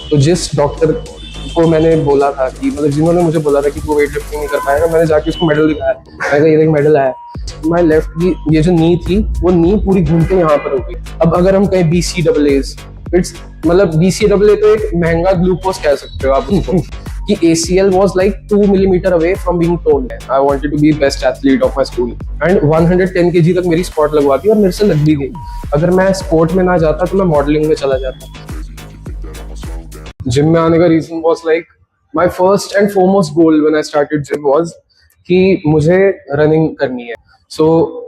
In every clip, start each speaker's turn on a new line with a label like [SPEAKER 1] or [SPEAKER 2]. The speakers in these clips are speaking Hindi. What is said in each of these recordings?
[SPEAKER 1] तो जिस डॉक्टर को मैंने बोला था कि मतलब जिन्होंने मुझे बोला था कि वो वेट लिफ्टिंग नहीं कर पाएगा, मैंने जाके उसको मेडल दिखाया। मैंने कहा ये देख मेडल आया। माई लेफ्ट की ये जो नी थी वो नी पूरी घूम के यहाँ पर हो गई। अब अगर हम कहें BCAAs, इट्स मतलब BCAA तो एक महंगा ग्लूकोज कह सकते हो आप उसको कि ACL was like 2 millimeter away from being torn. I wanted to be best athlete of my school and 110 kg तक मेरी स्पॉट लगवा दी और मेरे से लग भी गई। अगर मैं स्पोर्ट में ना जाता तो मैं मॉडलिंग में चला जाता। जिम में आने का reason was like my first and foremost goal when I started gym was कि मुझे रनिंग करनी है। So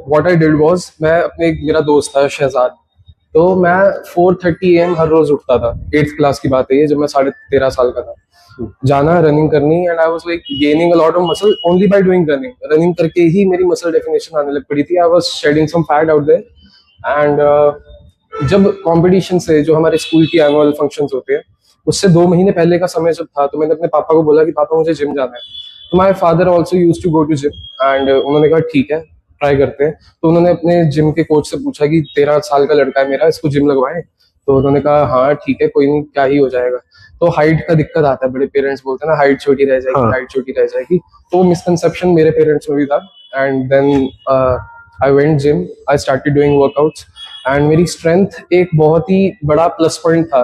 [SPEAKER 1] what I did was, मैं अपने मेरा दोस्त था शहजाद, तो मैं 4:30 AM हर रोज उठता था। 8th क्लास की बात है ये, जब मैं 13.5 साल का था। जाना रनिंग करनी and I was like gaining a lot of muscle only by doing running. Running करके ही मेरी मसल डेफिनेशन आने लग पड़ी थी। I was shedding some fat out there and जब कंपटीशन से जो हमारे स्कूल की एनुअल फंक्शंस होते हैं उससे 2 महीने पहले का समय जब था, तो मैंने अपने पापा को बोला कि पापा मुझे जिम जाना है। तो my father also used to go to gym and उन्होंने कहा ठीक है ट्राई करते हैं। तो उन्होंने अपने जिम के कोच से पूछा कि 13 साल का लड़का है मेरा, इसको जिम लगवाएं। तो उन्होंने कहा हाँ ठीक है, कोई नहीं, क्या ही हो जाएगा। तो हाइट का दिक्कत आता है, बड़े पेरेंट्स बोलते हैं ना हाइट छोटी रह जाएगी,
[SPEAKER 2] हाँ.
[SPEAKER 1] हाइट छोटी रह जाएगी। तो मिसकंसेप्शन मेरे पेरेंट्स में भी था and then I went gym, I started doing workouts and मेरी स्ट्रेंथ एक बहुत ही बड़ा प्लस पॉइंट था।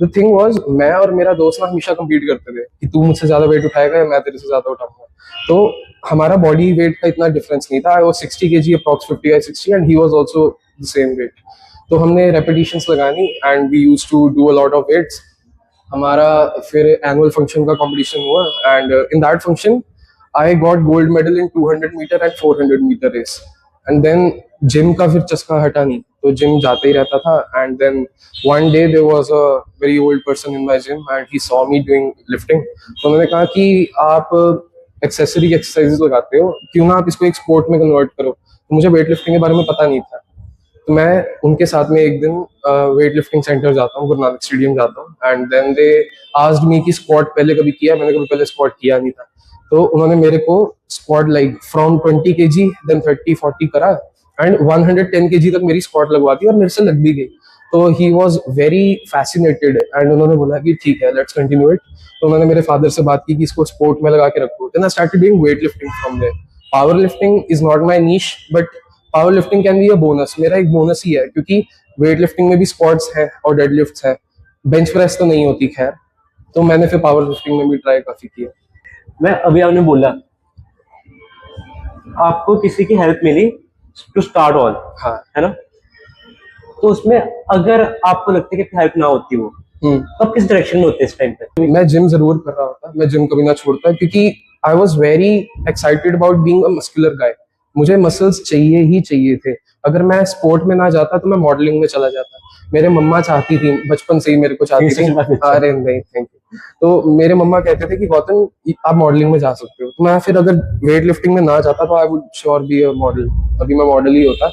[SPEAKER 1] द थिंग वाज, मैं और मेरा दोस्त ना हमेशा कम्पीट करते थे कि तू मुझसे ज्यादा वेट उठाएगा या मैं तेरे से ज्यादा उठाऊंगा। तो हमारा बॉडी वेट का इतना डिफरेंस नहीं था। I was 60 kg approx 50-60 and he was also the same weight. तो हमने रेपिटेशंस लगानी and we used to do a lot of weights. हमारा फिर एनुअल फंक्शन का कंपटीशन हुआ and in that function I got gold medal in 200 metre and 400 metre race. And then gym का फिर चस्का हटा नहीं, तो जिम जाते ही रहता था। And then one day there was a very old person in my gym and he saw me doing lifting. तो उन्होंने कहा कि आप एक्सेसरी एक्सरसाइजेस लगाते हो, क्यों ना आप इसको एक स्पोर्ट में कन्वर्ट करो। तो मुझे वेट लिफ्टिंग के बारे में पता नहीं था। तो मैं उनके साथ में एक दिन वेट लिफ्टिंग सेंटर जाता हूँ, गुरु नानक स्टेडियम जाता हूँ and then they asked me कि स्क्वाट पहले कभी किया? मैंने कभी पहले स्क्वाट किया नहीं था। तो उन्होंने मेरे को squat like from 20 kg then 30-40 करा एंड 110 kg तक मेरी स्क्वाट लगवा दी और मेरे से लग भी गई। तो he was very fascinated and उन्होंने बोला कि ठीक है लेट्स कंटिन्यू इट। तो उन्होंने मेरे फादर से बात की कि इसको स्पोर्ट में लगा के रखो। Then I started doing weight lifting from there. Power lifting is not my niche but power lifting can be a bonus. मेरा एक बोनस ही है क्योंकि वेट लिफ्टिंग में भी स्क्वाट्स है और डेडलिफ्ट्स है, बेंच प्रेस तो नहीं होती खैर। तो मैंने फिर पावर लिफ्टिंग में भी ट्राई काफी किया।
[SPEAKER 2] मैं अभी आपने बोला आपको किसी की हेल्प मिली टू स्टार्ट ऑल,
[SPEAKER 1] हाँ
[SPEAKER 2] है ना? तो उसमें अगर आपको लगता है कि हेल्प ना होती वो, तो आप किस डायरेक्शन में होते इस टाइम पे?
[SPEAKER 1] मैं जिम जरूर कर रहा होता, मैं जिम कभी ना छोड़ता क्योंकि I was very excited about being a muscular guy. मुझे मसल्स चाहिए ही चाहिए थे। अगर मैं स्पोर्ट में ना जाता तो मैं मॉडलिंग में चला जाता। मेरे मम्मा चाहती थी बचपन से ही, मेरे को चाहती थी। अरे नहीं थैंक यू। तो मेरे मम्मा कहते थे कि गौतम आप मॉडलिंग में जा सकते हो। तो मैं फिर अगर वेट लिफ्टिंग में ना जाता तो I would sure be a model, अभी मैं मॉडल ही होता।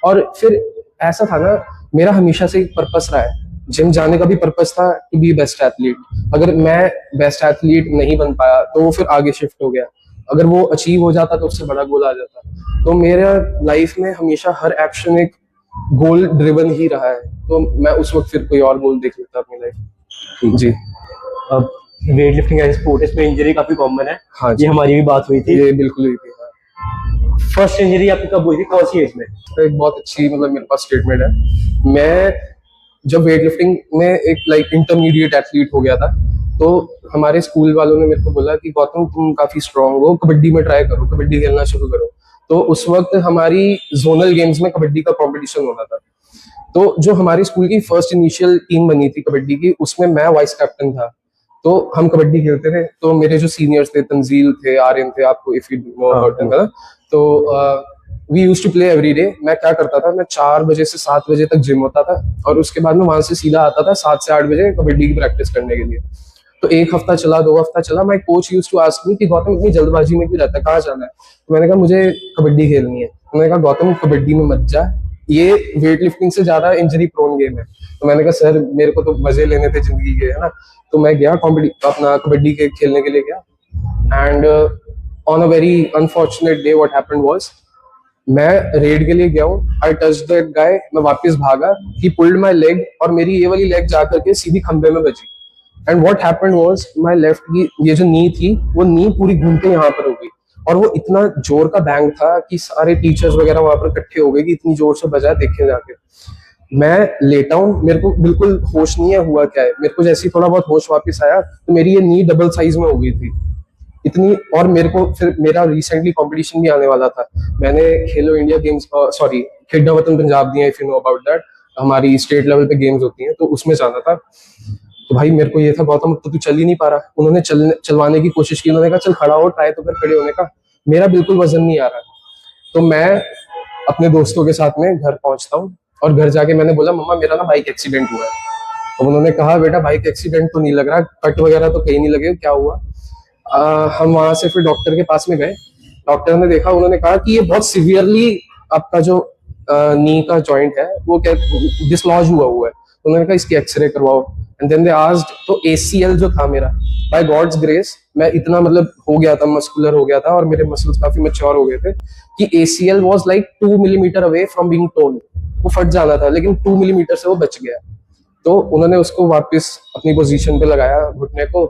[SPEAKER 1] और फिर ऐसा था ना, मेरा हमेशा से एक पर्पस रहा है। जिम जाने का भी पर्पस था टू बी बेस्ट एथलीट। अगर मैं बेस्ट एथलीट नहीं बन पाया तो वो फिर आगे शिफ्ट हो गया। अगर वो अचीव हो जाता तो उससे बड़ा गोल आ जाता। तो मेरा लाइफ में हमेशा हर एक्शन एक गोल ड्रिवन ही रहा है। तो मैं उस वक्त फिर कोई और गोल देख लेता अपनी लाइफ। जी
[SPEAKER 2] अब वेट लिफ्टिंग एज स्पोर्ट, इसमें इंजरी काफी कॉमन है।
[SPEAKER 1] हाँ
[SPEAKER 2] ये हमारी भी बात हुई थी।
[SPEAKER 1] ये बिल्कुल हुई थी।
[SPEAKER 2] फर्स्ट इंजरी आपकी कब हुई थी, कौन सी एज में?
[SPEAKER 1] तो एक बहुत अच्छी मतलब मेरे पास स्टेटमेंट है। मैं जब वेट लिफ्टिंग में एक लाइक इंटरमीडिएट एथलीट हो गया था, तो हमारे स्कूल वालों ने मेरे को बोला कि गौतम तुम काफी स्ट्रांग हो, कबड्डी में ट्राई करो, कबड्डी खेलना शुरू करो। तो उस वक्त हमारी जोनल गेम्स में कबड्डी का कंपटीशन होना था। तो जो हमारी स्कूल की फर्स्ट इनिशियल टीम बनी थी कबड्डी की, उसमें मैं वाइस कैप्टन था। तो हम कबड्डी खेलते थे। तो मेरे जो सीनियर्स थे, तंजील थे, आर्यन थे, आपको if you know about them, तो we used to play every day. मैं क्या करता था, मैं 4 बजे से 7 बजे तक जिम होता था और उसके बाद में वहां से सीधा आता था 7 से 8 बजे कबड्डी की प्रैक्टिस करने के लिए। तो एक हफ्ता चला, 2 हफ्ता चला, my coach used to ask me कि गौतम इतनी जल्दबाजी में क्यों रहता है, कहाँ जाना है? तो मैंने कहा मुझे कबड्डी खेलनी है। उन्होंने कहा गौतम कबड्डी में मत जा, ये वेट लिफ्टिंग से ज्यादा इंजरी प्रोन गेम है। तो मैंने कहा सर मेरे को तो मजे लेने थे जिंदगी के, है ना। तो मैं गया अपना कबड्डी के खेलने के लिए गया and on a very unfortunate day what happened was, मैं रेड के लिए गया हूँ, आई टच दैट गाय, मैं वापस भागा, ही पुल्ड माय लेग और मेरी ये वाली लेग जाकर के सीधी खंबे में बजी। And what happened was my left की ये जो नी थी वो नी पूरी घूम के यहाँ पर हो गई, और वो इतना जोर का बैंग था कि सारे टीचर्स वगैरह वहां पर इकट्ठे हो गए कि इतनी जोर से बजा, देखे जाके मैं लेटा हूँ, मेरे को बिल्कुल होश नहीं है हुआ क्या है, मेरे को जैसे ही थोड़ा बहुत होश वापस आया तो मेरी ये नी डबल साइज में हो गई थी इतनी। और मेरे को फिर मेरा रिसेंटली कंपटीशन भी आने वाला था, मैंने खेलो इंडिया गेम्स, सॉरी खेलना वतन पंजाब दिया, if you know about that, हमारी स्टेट लेवल पे गेम्स होती हैं, तो उसमें जाना था। तो भाई मेरे को ये था गौतम तो तू चल ही नहीं पा रहा, उन्होंने चलवाने की कोशिश की, उन्होंने कहा चल खड़ा हो, ट्राई तो कर खड़े होने का, मेरा बिल्कुल वजन नहीं आ रहा। तो मैं अपने दोस्तों के साथ में घर पहुंचता हूँ, और घर जाके मैंने बोला मम्मा मेरा ना बाइक एक्सीडेंट हुआ है। तो उन्होंने कहा बेटा बाइक एक्सीडेंट तो नहीं लग रहा, कट वगैरह तो कहीं नहीं लगे, क्या हुआ? हम वहां से फिर डॉक्टर के पास में गए, डॉक्टर ने देखा, उन्होंने कहा कि ये बहुत सिवियरली आपका जो नी का जॉइंट है वो क्या डिसलॉज हुआ है। तो उन्होंने कहा इसकी एक्सरे करवाओ, एंड देन दे आस्क्ड, तो एसीएल जो था मेरा, बाय गॉड्स ग्रेस मैं इतना मतलब हो गया था, मस्कुलर हो गया था और मेरे मसल्स काफी मैच्योर हो गए थे कि ACL was like 2 millimetre away from being tone, वो फट जाना था लेकिन 2 मिलीमीटर से वो बच गया। तो उन्होंने उसको वापस अपनी पोजीशन पे लगाया घुटने को।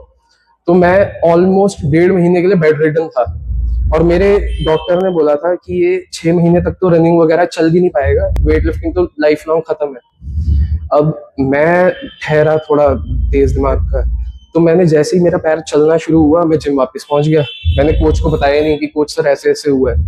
[SPEAKER 1] तो मैं ऑलमोस्ट 1.5 महीने के लिए बेड रिडन था, और मेरे डॉक्टर ने बोला था कि ये 6 महीने तक तो रनिंग वगैरह चल भी नहीं पाएगा, वेट लिफ्टिंग तो लाइफ लॉन्ग खत्म है। अब मैं ठहरा थोड़ा तेज दिमाग का, तो मैंने जैसे ही मेरा पैर चलना शुरू हुआ मैं जिम वापस पहुंच गया, मैंने कोच को बताया नहीं कि कोच सर ऐसे ऐसे हुआ है।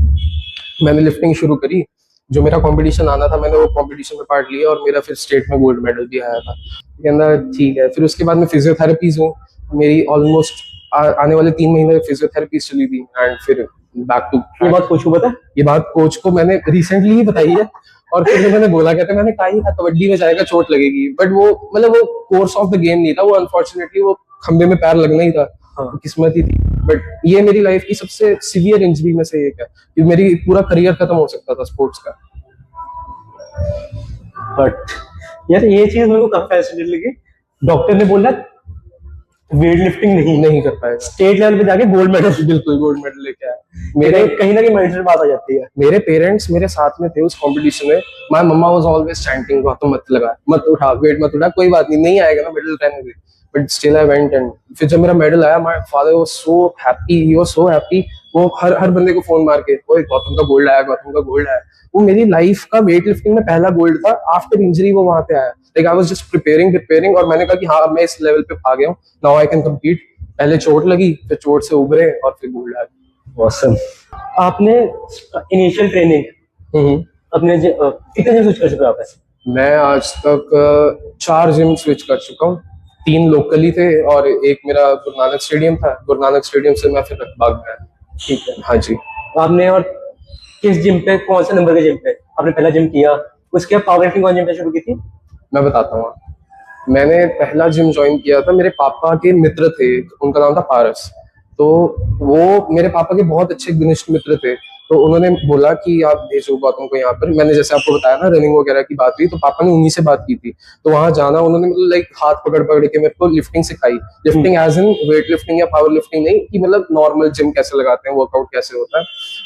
[SPEAKER 1] मैंने लिफ्टिंग शुरू करी, जो मेरा कंपटीशन आना था मैंने वो कंपटीशन में पार्ट लिया, और मेरा फिर स्टेट में गोल्ड मेडल भी आया था। कहना ठीक है, फिर उसके बाद मैं फिजियोथेरेपीज हूँ, मेरी ऑलमोस्ट आने वाले 3 महीने फिजियोथेरेपीज चली थी, एंड फिर बैक टू।
[SPEAKER 2] ये बात कोच को पता?
[SPEAKER 1] ये बात कोच को मैंने रिसेंटली ही बताई है, और फिर मैंने बोला, कहते मैंने कहा ही था कबड्डी में जाएगा चोट लगेगी, बट वो मतलब वो कोर्स ऑफ द गेम नहीं था, वो अनफॉर्चुनेटली वो खंबे में पैर लगना ही था,
[SPEAKER 2] हाँ।
[SPEAKER 1] किस्मत ही थी। बट ये मेरी लाइफ की सबसे सीवियर इंजरी में से एक है, कि मेरी पूरा करियर खत्म हो सकता था स्पोर्ट्स का।
[SPEAKER 2] बट यार ये चीज मेरे को काफी फैसिनेट लगी, डॉक्टर ने बोला वेट लिफ्टिंग नहीं
[SPEAKER 1] कर पाएगा,
[SPEAKER 2] स्टेट लेवल पे जाके गोल्ड मेडल,
[SPEAKER 1] बिल्कुल गोल्ड मेडल लेके आया।
[SPEAKER 2] मेरे कहीं ना कहीं माइंडसेट बात आ जाती है।
[SPEAKER 1] मेरे पेरेंट्स मेरे साथ में थे उस कंपटीशन में, my mamma was always chanting Gautam मत लगा, मत उठा, वेट मत उठा, कोई बात नहीं, नहीं आएगा ना मेडल, रहने दे। But still I went, and फिर जब मेरा मेडल आया my father was so happy, he was so happy. वो हर बंदे को फोन मार के, ओए गौतम का गोल्ड आया, गौतम का गोल्ड आया। वो मेरी लाइफ का वेट लिफ्टिंग में पहला गोल्ड था, आफ्टर इंजरी वो वहां पे आया। Like I was just preparing, और मैंने कहा कि हाँ मैं इस लेवल पे आ गया हूँ, नाउ आई कैन कम्पीट। पहले चोट लगी, फिर चोट से उभरे, और फिर गोल्ड आ गया।
[SPEAKER 2] ऑसम। आपने इनिशियल ट्रेनिंग अपने कितने जिम स्विच कर चुके हो आप ऐसे?
[SPEAKER 1] मैं आज तक 4 जिम स्विच कर चुका हूँ, 3 लोकली थे और एक मेरा गुरु नानक स्टेडियम था, गुरु नानक स्टेडियम से मैं फिर रतबाग गया।
[SPEAKER 2] ठीक है।
[SPEAKER 1] हाँ जी।
[SPEAKER 2] आपने और किस जिम पे, कौन से नंबर के जिम पे आपने पहला जिम किया, उसके बाद पावर लिफ्टिंग कौन जिम पे शुरू की थी?
[SPEAKER 1] मैं बताता हूँ, मैंने पहला जिम ज्वाइन किया था, मेरे पापा के मित्र थे, उनका नाम था पारस। तो वो मेरे पापा के बहुत अच्छे घनिष्ठ मित्र थे, तो उन्होंने बोला कि आप भेजो गौतम को यहाँ पर। मैंने जैसे आपको बताया ना रनिंग वगैरह की बात हुई, तो पापा ने उन्हीं से बात की थी। तो वहां जाना, उन्होंने मतलब लाइक हाथ पकड़ पकड़ के मेरे को लिफ्टिंग सिखाई, lifting as in weight lifting या पावर लिफ्टिंग नहीं, कि मतलब नॉर्मल जिम कैसे लगाते हैं, वर्कआउट कैसे होता है।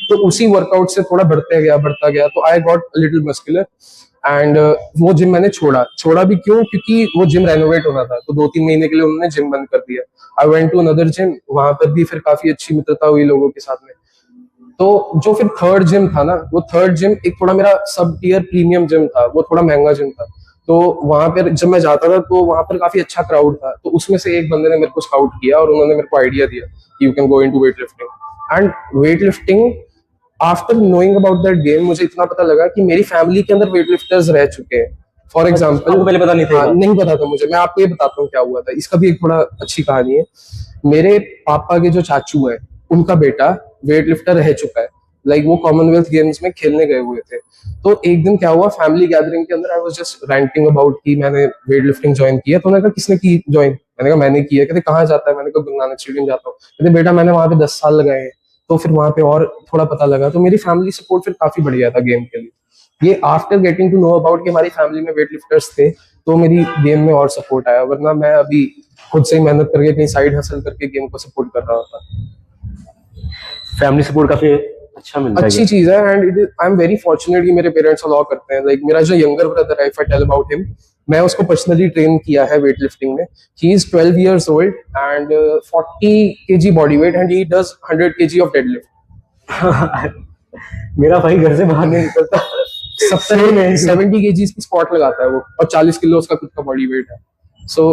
[SPEAKER 1] तो उसी वर्कआउट से थोड़ा बढ़ता गया, तो I got little muscular. And वो जिम मैंने छोड़ा भी क्यों, क्योंकि वो जिम रेनोवेट होना था, तो 2-3 महीने के लिए उन्होंने जिम बंद कर दिया। I went to another gym, वहां पर भी फिर काफी अच्छी मित्रता हुई लोगों के साथ में। तो जो फिर थर्ड जिम था ना, वो थर्ड जिम एक थोड़ा मेरा सब टियर प्रीमियम जिम था, वो थोड़ा महंगा जिम था। तो वहां पर जब मैं जाता था तो वहां पर काफी अच्छा क्राउड था, तो उसमें से एक बंदे ने मेरे को स्काउट किया और उन्होंने मेरे को आइडिया दिया कि you can go into weight lifting. And weight lifting, after knowing about that game, मुझे इतना पता लगा कि मेरी फैमिली के अंदर वेट लिफ्टर्स रह चुके हैं। फॉर एग्जाम्पल,
[SPEAKER 2] आपको पहले पता नहीं था?
[SPEAKER 1] नहीं पता था मुझे, मैं आपको ये बताता हूँ क्या हुआ था, इसका भी एक थोड़ा अच्छी कहानी है। मेरे पापा के जो चाचू है, उनका बेटा वेट लिफ्टर रह चुका है, लाइक वो कॉमनवेल्थ गेम्स में खेलने गए हुए थे। तो एक दिन क्या हुआ, फैमिली गैदरिंग के अंदर I was just ranting about कि मैंने वेट लिफ्टिंग ज्वाइन किया। तो उन्होंने कहा किसने की ज्वाइन? मैंने कहा मैंने किया। कहते कहाँ जाता है? मैंने कहा गुरु नानक स्टेडियम जाता हूँ। कहते बेटा मैंने वहां पे 10 साल लगाए हैं। तो फिर वहां पे और थोड़ा पता लगा, तो मेरी फैमिली सपोर्ट फिर काफी बढ़िया था गेम के लिए। ये after getting to know about कि हमारी फैमिली में वेट लिफ्टर्स थे, तो मेरी गेम में और सपोर्ट आया, वरना मैं अभी खुद से ही मेहनत करके कहीं साइड हसल करके गेम को सपोर्ट कर रहा था।
[SPEAKER 2] फैमिली सपोर्ट काफी अच्छा मिलता है,
[SPEAKER 1] अच्छी चीज है। And it is, I am very fortunate कि मेरे पेरेंट्स अलाउ करते हैं। लाइक मेरा जो यंगर ब्रदर है, if I tell about him, मैं उसको पर्सनली ट्रेन किया है वेट लिफ्टिंग में. He is 12 years old and 40 kg body weight and he does 100 kg of deadlift.
[SPEAKER 2] मेरा भाई घर से बाहर नहीं निकलता.
[SPEAKER 1] 70 kg की स्क्वाट लगाता है वो, और 40 किलो उसका खुद का बॉडी वेट है. So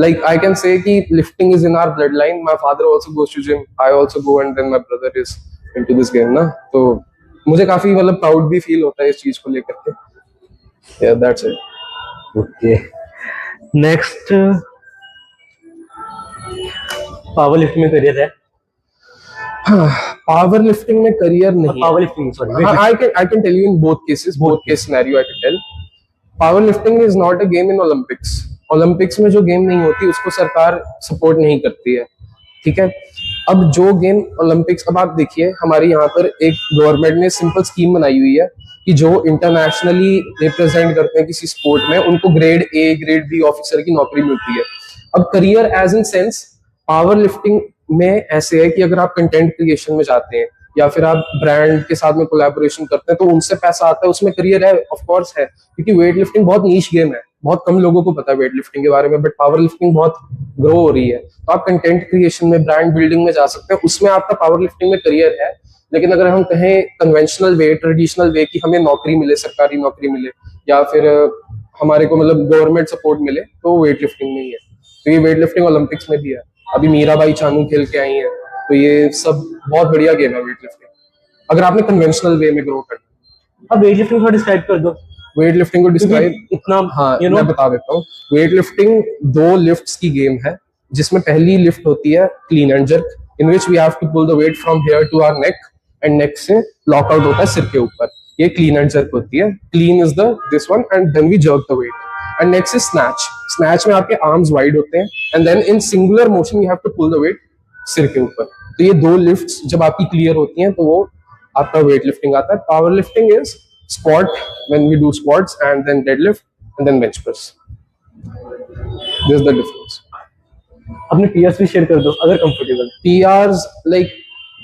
[SPEAKER 1] like I can say कि lifting is in our bloodline. My father also goes to gym. I also go and then my brother is into this game ना. तो मुझे काफी मतलब प्राउड भी फील होता है इस चीज को लेकर के. Yeah, that's it.
[SPEAKER 2] Okay. Next, power lifting में करियर है?
[SPEAKER 1] पावर लिफ्टिंग में करियर नहीं.
[SPEAKER 2] Power lifting, sorry.
[SPEAKER 1] I can tell you in both cases, both case scenario I can tell. Power lifting is not a game in Olympics. Olympics में जो गेम नहीं होती उसको सरकार सपोर्ट नहीं करती है. ठीक है. अब जो गेम ओलंपिक्स, अब आप देखिए हमारे यहाँ पर एक गवर्नमेंट ने सिंपल स्कीम बनाई हुई है कि जो इंटरनेशनली रिप्रेजेंट करते हैं किसी स्पोर्ट में उनको grade A grade B officer की नौकरी मिलती है. अब career as in sense power lifting में ऐसे है कि अगर आप कंटेंट क्रिएशन में जाते हैं या फिर आप ब्रांड के साथ में कोलैबोरेशन करते हैं तो उनसे पैसा आता है, उसमें करियर है, ऑफ कोर्स है. क्योंकि वेट लिफ्टिंग बहुत नीश गेम है, बहुत कम लोगों को पता है वेट लिफ्टिंग के बारे में, बट पावर लिफ्टिंग बहुत ग्रो हो रही है. तो आप कंटेंट क्रिएशन में, ब्रांड बिल्डिंग में जा सकते हैं, उसमें आपका पावर लिफ्टिंग में करियर है. लेकिन अगर हम कहें कन्वेंशनल वे, ट्रेडिशनल वे कि हमें नौकरी मिले, सरकारी नौकरी मिले, या फिर हमारे को मतलब गवर्नमेंट सपोर्ट मिले, तो वेट लिफ्टिंग में ही है. तो ये वेट लिफ्टिंग ओलंपिक्स में भी है. अभी मीराबाई चानू खेल के आई है, तो ये सब बहुत बढ़िया गेम है वेट लिफ्टिंग, अगर आपने कन्वेंशनल वे में ग्रो करना.
[SPEAKER 2] अब वेट लिफ्टिंग थोड़ा डिस्क्राइब कर दो.
[SPEAKER 1] वेट लिफ्टिंग को डिस्क्राइब
[SPEAKER 2] इतना,
[SPEAKER 1] हाँ मैं बता देता हूँ. वेट लिफ्टिंग 2 लिफ्ट्स की गेम है, जिसमें पहली लिफ्ट होती है clean and jerk, in which we have to pull the weight from here to our neck and neck से लॉकआउट होता है सिर के ऊपर. ये क्लीन एंड जर्क होती है. Clean is the this one and then we jerk the weight. And next is snatch. Snatch में आपके आर्म्स वाइड होते हैं and then in singular motion you have to pull the weight सिर के ऊपर. तो ये 2 लिफ्ट्स जब आपकी क्लियर होती हैं तो वो आपका वेट लिफ्टिंग आता है. Power lifting is squat when we do squats and then deadlift and then bench press. This is the difference.
[SPEAKER 2] अपने पीएस भी शेयर कर दो अगर comfortable.
[SPEAKER 1] PRs, like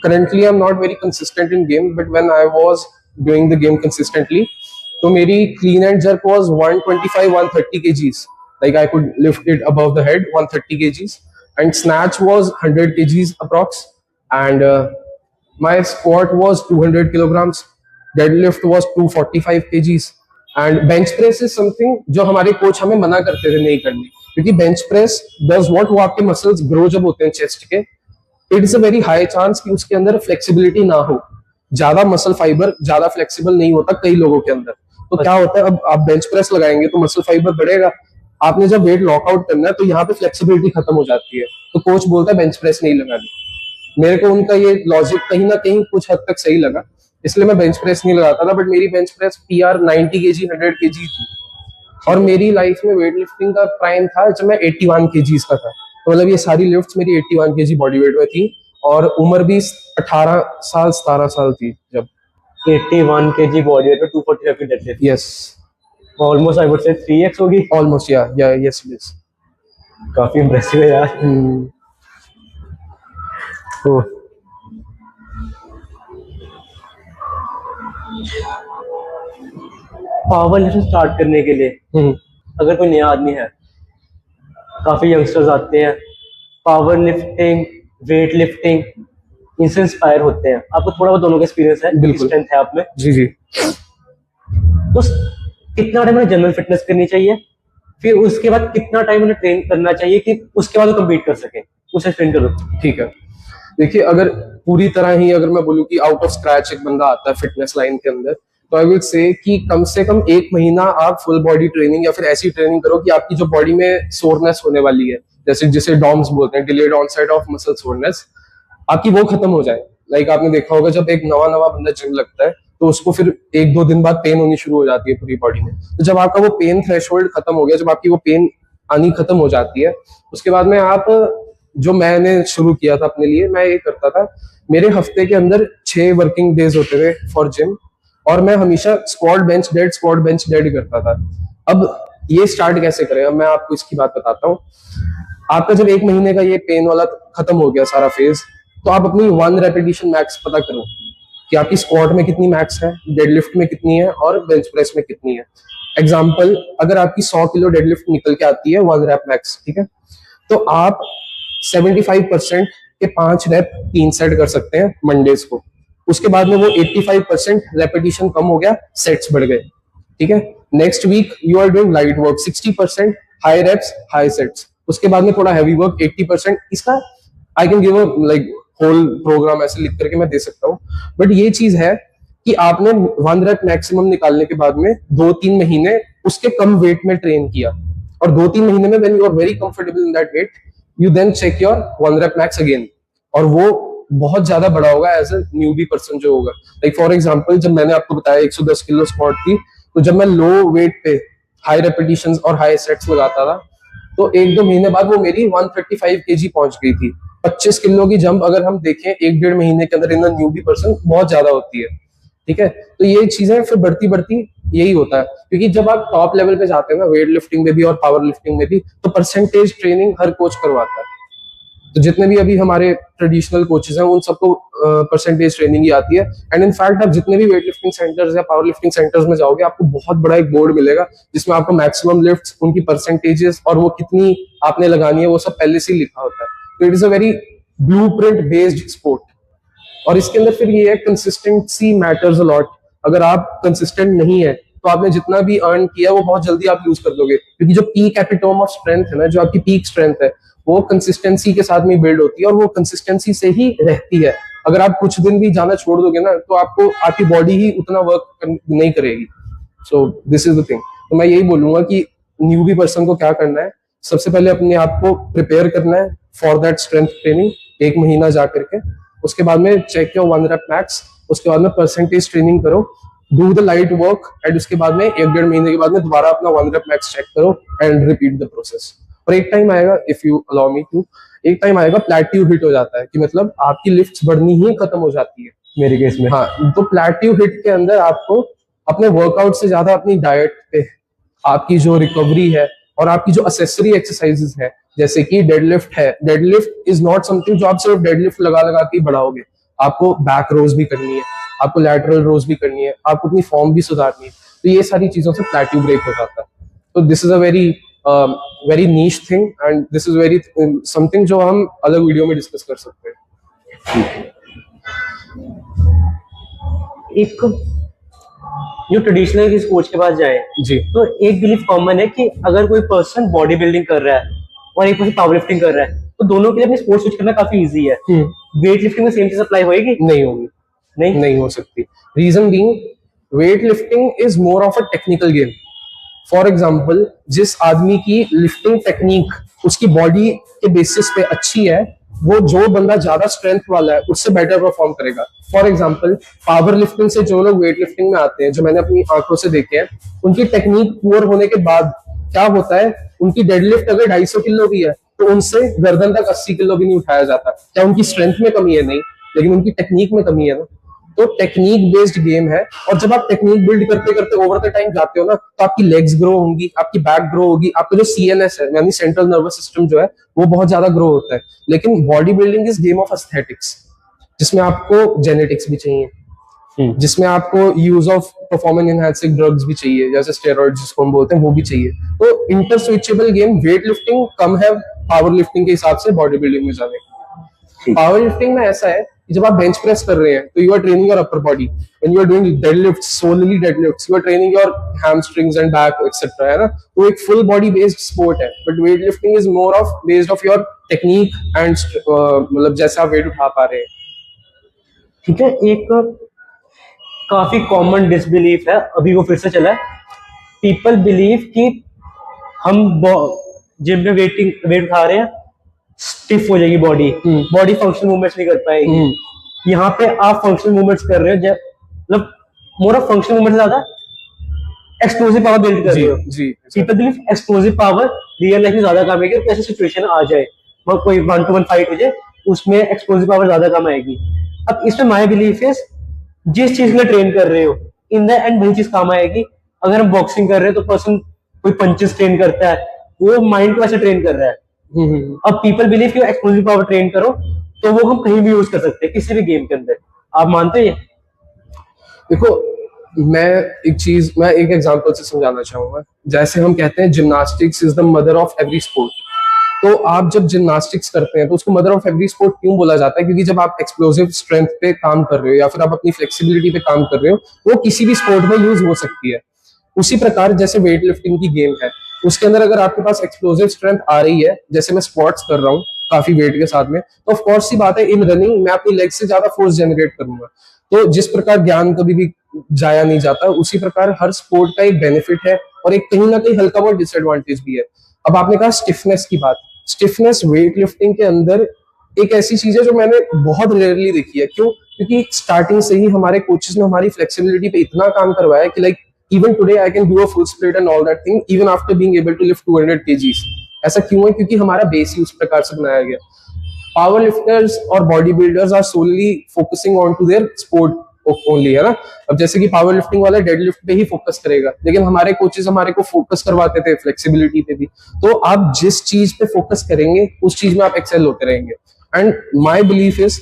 [SPEAKER 1] currently I'm not very consistent in game, but when I was doing the game consistently, तो मेरी clean and jerk was 125-130 kgs. Like I could lift it above the head 130 kgs, and snatch was 100 kgs approx, and my squat was 200 kilograms. Deadlift was 245 kgs and bench press is something जो हमारे कोच हमें मना करते थे नहीं करनी, क्योंकि बेंच प्रेस डज व्हाट, वो आपके मसल्स ग्रो जब होते हैं चेस्ट के, it is a very high chance कि उसके अंदर फ्लेक्सिबिलिटी ना हो. ज्यादा मसल फाइबर ज्यादा फ्लेक्सिबल नहीं होता कई लोगों के अंदर. तो क्या होता है, अब आप बेंच प्रेस लगाएंगे तो मसल फाइबर बढ़ेगा. आपने जब वेट लॉकआउट करना है तो यहाँ पे फ्लेक्सिबिलिटी खत्म हो जाती है, तो कोच बोलता है बेंच प्रेस नहीं लगानी. मेरे को उनका ये लॉजिक कहीं ना कहीं कुछ हद तक सही लगा, इसलिए मैं बेंच प्रेस नहीं लगाता था. बट मेरी bench press PR 90 kg 100 kg थी, और मेरी लाइफ में वेट लिफ्टिंग का प्राइम था जब मैं 81 kg का था. तो मतलब ये सारी लिफ्ट्स मेरी 81 kg बॉडी वेट में थी, और उम्र भी 18 साल 17 साल थी जब.
[SPEAKER 2] 81 kg बॉडी वेट में 245 deadlift.
[SPEAKER 1] Yes,
[SPEAKER 2] almost I would say 3x होगी.
[SPEAKER 1] ऑलमोस्ट, या यस इट इज.
[SPEAKER 2] काफी इंप्रेसिव है यार. तो पावर लिफ्टिंग स्टार्ट करने के लिए अगर कोई नया आदमी है, काफी यंगस्टर्स आते हैं पावर लिफ्टिंग, वेट लिफ्टिंग इनसे इंस्पायर होते हैं. आपको थोड़ा बहुत दोनों का एक्सपीरियंस है,
[SPEAKER 1] बिल्कुल
[SPEAKER 2] स्ट्रेंथ है आप में.
[SPEAKER 1] जी.
[SPEAKER 2] तो कितना टाइम उन्हें जनरल फिटनेस करनी चाहिए, फिर उसके बाद कितना टाइम उन्हें ट्रेन करना चाहिए कि उसके बाद वो कम्पीट कर सके, उसे ट्रेन करो.
[SPEAKER 1] ठीक है. देखिए, अगर पूरी तरह ही अगर मैं बोलूँ कि आउट ऑफ स्क्रैच एक बंदा आता है फिटनेस लाइन के अंदर, तो आई विल से कि कम से कम 1 महीना आप फुल बॉडी ट्रेनिंग या फिर ऐसी ट्रेनिंग करो कि आपकी जो बॉडी में सोरनेस होने वाली है, जैसे जिसे डॉम्स बोलते हैं, delayed onset of muscle soreness, आपकी वो खत्म हो जाए. लाइक आपने देखा होगा जब एक नवा बंदा जिम लगता है तो उसको फिर 1-2 दिन बाद पेन होनी शुरू हो जाती है पूरी बॉडी में. तो जब आपका वो पेन थ्रेशोल्ड खत्म हो गया, जब आपकी वो पेन आनी खत्म हो जाती है, उसके बाद में आप, जो मैंने शुरू किया था अपने लिए, मैं ये करता था, मेरे हफ्ते के अंदर 6 वर्किंग डेज होते थे फॉर जिम, और मैं हमेशा स्क्वाट बेंच डेड करता था. अब ये स्टार्ट कैसे करें, अब मैं आपको इसकी बात बताता हूँ. आपका जब 1 महीने का ये पेन वाला खत्म हो गया सारा फेज, तो आप अपनी 1 रेपिटेशन मैक्स पता करो कि आपकी स्क्वाट में कितनी मैक्स है, डेडलिफ्ट में कितनी है और बेंच प्रेस में कितनी है. एग्जाम्पल, अगर आपकी 100 किलो डेडलिफ्ट निकल के आती है 1 रैप मैक्स, ठीक है, तो आप 75% के 5 रैप 3 सेट कर सकते हैं मंडेज को। उसके बाद में वो 85% रेपिटेशन कम हो गया, सेट्स बढ़ गए, ठीक है। Next week you are doing light work, 60% high reps high sets, उसके बाद में थोड़ा हैवी वर्क 80%। इसका I can give a like whole programme ऐसे लिख करके मैं दे सकता हूँ, बट ये चीज है कि आपने 1 रैप मैक्सिमम निकालने के बाद में 2-3 महीने उसके कम वेट में ट्रेन किया, और 2-3 महीने में when you are very comfortable in that weight, you then check your 1 rep max again, और वो बहुत ज्यादा बड़ा होगा एज अ न्यूबी पर्सन जो होगा। लाइक फॉर एग्जांपल, जब मैंने आपको बताया 110 किलो स्क्वाट थी, तो जब मैं लो वेट पे हाई रेपिटेशंस और हाई सेट्स लगाता था, तो 1-2 महीने बाद वो मेरी 135 केजी पहुंच गई थी। 25 किलो की जंप अगर हम देखें 1-1.5 महीने के अंदर इन न्यूबी पर्सन, बहुत ज्यादा होती है, ठीक है। तो ये चीजें फिर बढ़ती बढ़ती यही होता है, क्योंकि जब आप टॉप लेवल पे जाते हैं ना, वेट लिफ्टिंग में भी और पावर लिफ्टिंग में भी, तो परसेंटेज ट्रेनिंग हर कोच करवाता है। तो जितने भी अभी हमारे ट्रेडिशनल कोचेस हैं, उन सबको परसेंटेज ट्रेनिंग ही आती है। एंड इनफैक्ट आप जितने भी वेट लिफ्टिंग सेंटर्स या पावर लिफ्टिंग सेंटर्स में जाओगे, आपको बहुत बड़ा एक बोर्ड मिलेगा जिसमें आपको मैक्सिमम लिफ्ट्स, उनकी परसेंटेजेस और वो कितनी आपने लगानी है, वो सब पहले से ही लिखा होता है। तो it is a very blueprint based sport. और इसके अंदर फिर ये है, कंसिस्टेंसी मैटर्स अ लॉट। अगर आप कंसिस्टेंट नहीं है, तो आपने जितना भी अर्न किया वो बहुत जल्दी आप लूज कर दोगे, क्योंकि जो पीक एपिटोम ऑफ स्ट्रेंथ है ना, जो आपकी पीक स्ट्रेंथ है, वो कंसिस्टेंसी के साथ में बिल्ड होती है, और वो कंसिस्टेंसी से ही रहती है। अगर आप कुछ दिन भी जाना छोड़ दोगे ना, तो आपको आपकी बॉडी ही उतना वर्क नहीं करेगी। So this is the thing. तो मैं यही बोलूंगा कि न्यूबी पर्सन को क्या करना है, सबसे पहले अपने आप को प्रिपेयर करना है फॉर दैट स्ट्रेंथ ट्रेनिंग, 1 महीना जा करके। उसके बाद में चेक योर 1 रैप मैक्स, उसके बाद में परसेंटेज ट्रेनिंग करो, do the light work, and उसके बाद में 1-1.5 महीने के बाद में दोबारा अपना 1 रैप मैक्स चेक करो एंड रिपीट द प्रोसेस। और एक टाइम आएगा, if you allow me to, एक टाइम आएगा प्लेट्यू हिट हो जाता है, कि मतलब आपकी लिफ्ट्स बढ़नी ही खत्म हो जाती है
[SPEAKER 2] मेरे केस में।
[SPEAKER 1] हाँ, तो प्लेट्यू हिट के अंदर आपको अपने वर्कआउट से ज्यादा अपनी डाइट पे, आपकी जो रिकवरी है और आपकी जो असेसरी एक्सरसाइजेस है, जैसे कि डेडलिफ्ट है, डेडलिफ्ट इज नॉट समथिंग जो आप सिर्फ डेडलिफ्ट लगा लगा के बढ़ाओगे। आपको बैक रोज भी करनी है, आपको लैटरल रोज भी करनी है, आपको अपनी फॉर्म भी सुधारनी है। तो ये सारी चीजों से प्लेट्यू ब्रेक हो जाता है। तो this is a very very niche thing, and this is very something जो हम अलग वीडियो में डिस्कस कर सकते हैं।
[SPEAKER 2] एक जो ट्रेडिशनल किसी कोच के पास जाए,
[SPEAKER 1] जी,
[SPEAKER 2] तो एक बिलीफ कॉमन है कि अगर कोई पर्सन बॉडी बिल्डिंग कर रहा है और एक पर्सन पावर लिफ्टिंग कर रहा है, तो दोनों के लिए अपनी स्पोर्ट स्विच करना काफी इजी है। वेट लिफ्टिंग में सेम चीज अप्लाई होएगी?
[SPEAKER 1] नहीं होगी, नहीं हो सकती। Reason being, weight lifting is more of a technical game. For example, जिस आदमी की लिफ्टिंग टेक्निक उसकी बॉडी के बेसिस पे अच्छी है, वो जो बंदा ज्यादा स्ट्रेंथ वाला है उससे बेटर परफॉर्म करेगा। फॉर एग्जाम्पल, पावर लिफ्टिंग से जो लोग वेट लिफ्टिंग में आते हैं, जो मैंने अपनी आंखों से देखे हैं, उनकी टेक्निक पुअर होने के बाद क्या होता है, उनकी डेडलिफ्ट अगर 250 किलो भी है, तो उनसे गर्दन तक 80 किलो भी नहीं उठाया जाता। क्या उनकी स्ट्रेंथ में कमी है? नहीं, लेकिन उनकी टेक्निक में कमी है ना। तो टेक्निक बेस्ड गेम है, और जब आप टेक्निक बिल्ड करते करते ओवर द टाइम जाते हो ना, तो आपकी लेग्स ग्रो होंगी, आपकी बैक ग्रो होगी, आपका जो सीएनएस है यानी सेंट्रल नर्वस सिस्टम जो है, वो बहुत ज्यादा ग्रो होता है। लेकिन body building is game of aesthetics, जिसमें आपको जेनेटिक्स भी चाहिए, जिसमें आपको use of performance enhancing drugs भी चाहिए, जैसे स्टेरॉइड्स जिसको हम बोलते हैं, वो भी चाहिए। तो inter switchable game weight lifting कम है पावर लिफ्टिंग के हिसाब से बॉडी बिल्डिंग में जाने। पावर लिफ्टिंग में ऐसा है कि जब आप बेंच प्रेस कर रहे हैं, तो you are training your upper body, and you are doing deadlifts, solely deadlifts, you are training your hamstrings and back etcetera, है ना। तो एक फुल बॉडी बेस्ड स्पोर्ट है। But weight lifting is more of based of your technique and मतलब जैसे आप वेट उठा पा रहे हैं।
[SPEAKER 2] ठीक है। एक काफी कॉमन डिसबिलीफ है, अभी वो फिर से चला है। पीपल बिलीव कि हम जिम में वेट उठा रहे हैं, स्टिफ हो जाएगी बॉडी, बॉडी फंक्शन मूवमेंट्स नहीं कर पाएगी। यहाँ पे आप फंक्शनल मूवमेंट्स कर रहे हो, मतलब मोर ऑफ फंक्शनल मूवमेंट ज्यादा एक्सप्लोसिव पावर बिल्ड कर रहे हो। People believe explosive power real life में ज्यादा काम आएगी। कैसी सिचुएशन आ जाए, कोई 1-to-1 फाइट हो जाए, उसमें एक्सप्लोसिव पावर ज्यादा काम आएगी। अब इसमें माय बिलीफ है, जिस चीज के लिए ट्रेन कर रहे हो, इन द एंड वही चीज काम आएगी। अगर हम बॉक्सिंग कर रहे हैं, तो पर्सन कोई पंचेस ट्रेन करता है, वो माइंड को ऐसे ट्रेन कर रहा है। अब पीपल बिलीव कि एक्सप्लोसिव पावर ट्रेन करो, तो वो हम कहीं भी यूज कर सकते हैं, किसी भी गेम के अंदर। आप मानते हैं?
[SPEAKER 1] देखो, मैं मैं एक एग्जांपल से समझाना चाहूंगा। जैसे हम कहते हैं gymnastics is the mother of every sport, तो आप जब जिम्नास्टिक्स करते हैं तो उसको मदर ऑफ एवरी स्पोर्ट क्यों बोला जाता है? क्योंकि जब आप एक्सप्लोसिव स्ट्रेंथ पे काम कर रहे हो या फिर आप अपनी फ्लेक्सिबिलिटी पे काम कर रहे हो, वो किसी भी स्पोर्ट में यूज हो सकती है। उसी प्रकार जैसे वेट लिफ्टिंग की गेम है, उसके अंदर अगर आपके पास एक्सप्लोसिव स्ट्रेंथ आ रही है, जैसे मैं स्क्वाट्स कर रहा हूँ काफी वेट के साथ में, तो ऑफ कोर्स सी बात है इन रनिंग मैं अपनी लेग से ज्यादा फोर्स जनरेट करूंगा। तो जिस प्रकार ज्ञान कभी भी जाया नहीं जाता, उसी प्रकार हर स्पोर्ट का एक बेनिफिट है और एक कहीं ना कहीं हल्का बहुत डिसएडवांटेज भी है। अब आपने कहा स्टिफनेस की बात, स्टिफनेस वेट लिफ्टिंग के अंदर एक ऐसी चीज है जो मैंने बहुत रेयरली देखी है। क्यों? क्योंकि स्टार्टिंग से ही हमारे कोचेस ने हमारी फ्लेक्सिबिलिटी पे इतना काम करवाया है कि like even today I can do a full split and all that thing even after being able to lift 200 kgs। ऐसा क्यों है? क्योंकि हमारा बेस ही उस प्रकार से बनाया गया। पावर लिफ्टर्स और body builders are solely focusing on to their sport only, है ना। अब जैसे कि पावर लिफ्टिंग वाला डेड लिफ्ट पे ही फोकस करेगा, लेकिन हमारे कोचेस हमारे को फोकस करवाते थे फ्लेक्सिबिलिटी पे भी। तो आप जिस चीज पे फोकस करेंगे उस चीज में आप एक्सेल होते रहेंगे। एंड माई बिलीफ इज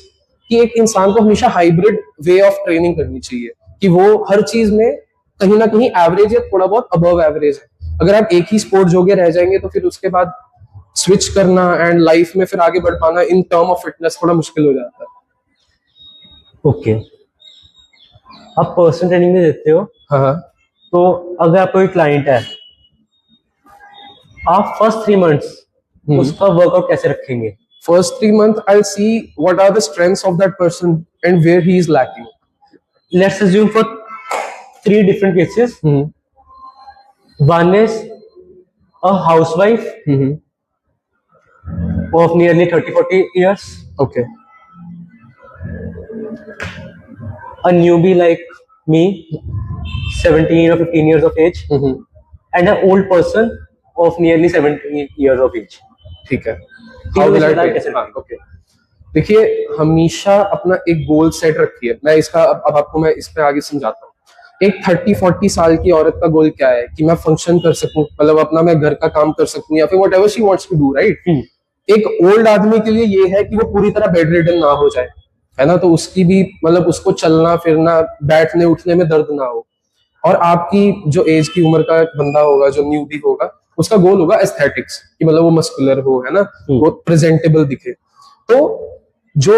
[SPEAKER 1] कि एक इंसान को हमेशा हाइब्रिड वे ऑफ ट्रेनिंग करनी चाहिए, कि वो हर चीज में कहीं ना कहीं एवरेज या थोड़ा बहुत अबव एवरेज है। अगर आप एक ही स्पोर्ट जोगे रह जाएंगे तो फिर उसके बाद स्विच करना एंड लाइफ में फिर आगे बढ़ पाना इन टर्म ऑफ फिटनेस थोड़ा मुश्किल हो जाता है।
[SPEAKER 2] ओके, आप पर्सनल ट्रेनिंग में देते हो,
[SPEAKER 1] हाँ हाँ।
[SPEAKER 2] तो अगर आपको कोई क्लाइंट है, आप फर्स्ट 3 मंथ्स उसका वर्कआउट कैसे रखेंगे?
[SPEAKER 1] First 3 months, I'll see what are the strengths of that person and where he is lacking.
[SPEAKER 2] Let's assume for 3 different cases. One is a housewife of nearly 30-40 years,
[SPEAKER 1] Okay.
[SPEAKER 2] a newbie like me, 17 or 15 years of age, and an old person of nearly 70 years of age.
[SPEAKER 1] ठीक है।
[SPEAKER 2] How will I
[SPEAKER 1] कैसे? हाँ, okay. देखिए, हमेशा अपना एक गोल सेट रखिए। मैं इसका अब आपको मैं इस पे आगे समझाता हूँ। एक 30-40 साल की औरत का गोल क्या है? कि मैं फंक्शन कर सकूं, मतलब अपना मैं घर का काम कर सकूं या फिर whatever she wants to do, right. एक ओल्ड आदमी के लिए ये है कि वो पूरी तरह बेड रिडन ना हो जाए, है ना। तो उसकी भी मतलब उसको चलना फिरना बैठने उठने में दर्द ना हो। और आपकी जो एज की उम्र का बंदा होगा, जो न्यूबी होगा, उसका गोल होगा एस्थेटिक्स, कि मतलब वो मस्कुलर हो, है ना, वो प्रेजेंटेबल दिखे। तो जो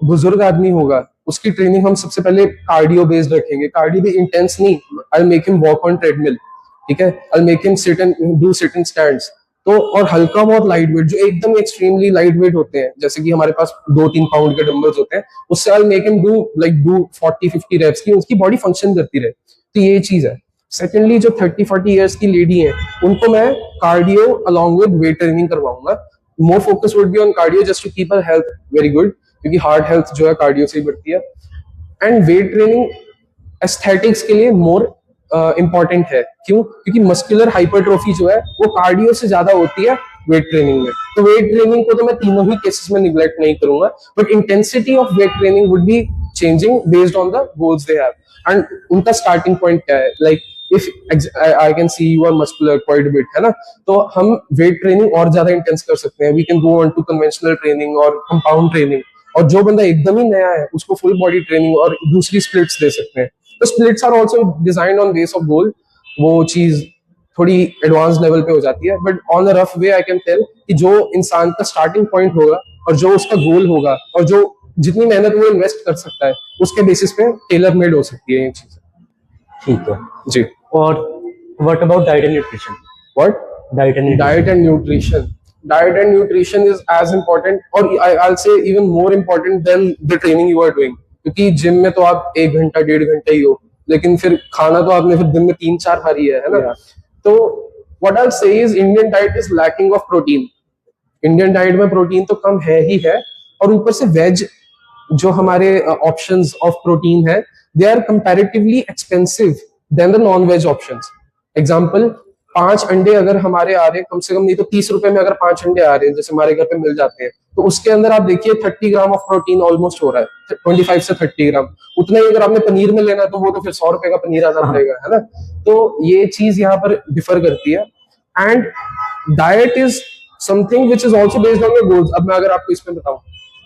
[SPEAKER 1] बुजुर्ग आदमी होगा उसकी ट्रेनिंग हम सबसे पहले कार्डियो बेस्ड रखेंगे। कार्डियो भी इंटेंस नहीं, आई make him walk on treadmill, ठीक है, आई make him sit and do sit and stands. तो और हल्का बहुत लाइट वेट, जो एकदम एक्सट्रीमली लाइट वेट होते हैं, जैसे कि हमारे पास 2-3 पाउंड के डंबल्स होते हैं, उससे I make him do 40-50 reps की उसकी बॉडी फंक्शन करती रहे। तो ये चीज है। सेकेंडली, जो 30-40 ईयर्स की लेडी है उनको मैं cardio along with weight training करवाऊंगा। More focus would be on cardio just to keep her health very good, क्योंकि हार्ट हेल्थ जो है कार्डियो से ही बढ़ती है। एंड वेट ट्रेनिंग एस्थेटिक्स के लिए मोर इंपॉर्टेंट है। क्यों? क्योंकि मस्कुलर हाइपरट्रोफी जो है वो कार्डियो से ज्यादा होती है वेट ट्रेनिंग में। तो वेट ट्रेनिंग को तो मैं तीनों ही केसेस में निग्लेक्ट नहीं करूंगा, but intensity of weight training would be changing based on the goals they have. And उनका स्टार्टिंग पॉइंट क्या है? Like if I can see you are muscular quite bit, है ना, तो हम वेट ट्रेनिंग और ज्यादा इंटेंस कर सकते हैं। We can go on to conventional training और कंपाउंड ट्रेनिंग। और जो बंदा एकदम ही नया है उसको फुल बॉडी ट्रेनिंग और दूसरी स्प्लिट्स दे सकते हैं। तो splits are also designed on base of goal. वो चीज थोड़ी एडवांस लेवल पे हो जाती है, but on a rough way I can tell कि जो इंसान का स्टार्टिंग पॉइंट होगा और जो उसका गोल होगा और जो जितनी मेहनत वो इन्वेस्ट कर सकता है उसके बेसिस पे टेलर मेड हो सकती है ये चीज।
[SPEAKER 2] ठीक है
[SPEAKER 1] जी।
[SPEAKER 2] और what about diet and nutrition?
[SPEAKER 1] What?
[SPEAKER 2] Diet and
[SPEAKER 1] nutrition diet and nutrition is as important, or I'll say even more important than the training you are doing. क्योंकि जिम में तो आप 1 घंटा 1.5 घंटा ही हो, लेकिन फिर खाना तो आपने फिर दिन में 3-4 बार ही है ना। तो what I'll say is Indian diet is lacking of protein. Indian diet में प्रोटीन तो कम है ही है, और ऊपर से वेज जो हमारे ऑप्शंस ऑफ प्रोटीन है, they are comparatively expensive than the non veg options. Example, 5 अंडे अगर हमारे आ रहे हैं कम से कम, नहीं तो 30 रुपए में अगर 5 अंडे आ रहे हैं जैसे हमारे घर पे मिल जाते हैं, तो उसके अंदर आप देखिए 30 ग्राम ऑफ प्रोटीन ऑलमोस्ट हो रहा है, 25 से 30 ग्राम। उतना ही अगर आपने पनीर में लेना तो वो तो फिर 100 रुपए का पनीर आना पड़ेगा, है ना। तो ये चीज यहाँ पर डिफर करती है। And diet is something which is also based on your goals. अब मैं अगर आपको इसमें बताऊं,